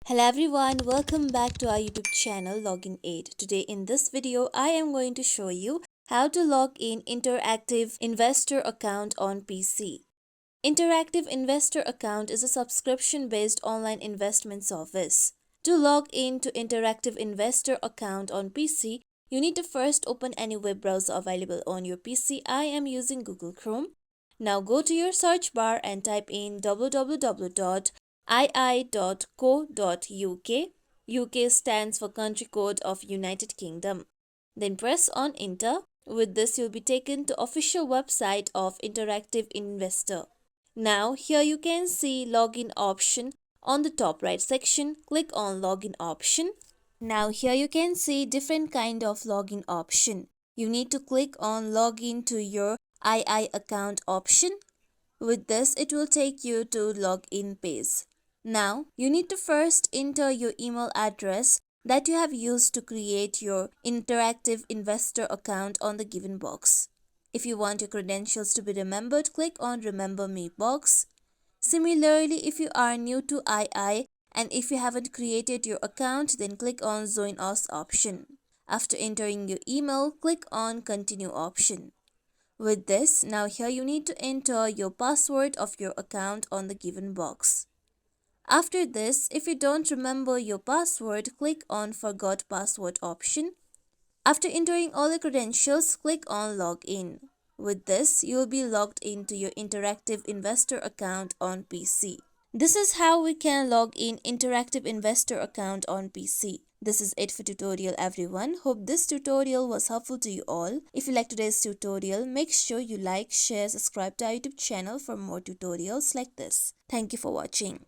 Hello everyone, welcome back to our YouTube channel Login Aid. Today in this video, I am going to show you how to log in Interactive Investor account on PC. Interactive Investor account is a subscription-based online investment service. To log in to Interactive Investor account on PC, you need to first open any web browser available on your PC. I am using Google Chrome. Now go to your search bar and type in www.ii.co.uk. UK stands for country code of United Kingdom. Then press on enter. With this you'll be taken to official website of Interactive Investor. Now here you can see login option on the top right section. Click on login option. Now here you can see different kind of login option. You need to click on login to your II account option. With this, it will take you to login page. Now, you need to first enter your email address that you have used to create your Interactive Investor account on the given box. If you want your credentials to be remembered, click on Remember Me box. Similarly, if you are new to II and if you haven't created your account, then click on Join Us option. After entering your email, click on Continue option. With this, now here you need to enter your password of your account on the given box. After this, if you don't remember your password, click on Forgot Password option. After entering all the credentials, click on Login. With this, you will be logged into your Interactive Investor account on PC. This is how we can log in Interactive Investor account on PC. This is it for tutorial everyone. Hope this tutorial was helpful to you all. If you like today's tutorial, make sure you like, share, subscribe to our YouTube channel for more tutorials like this. Thank you for watching.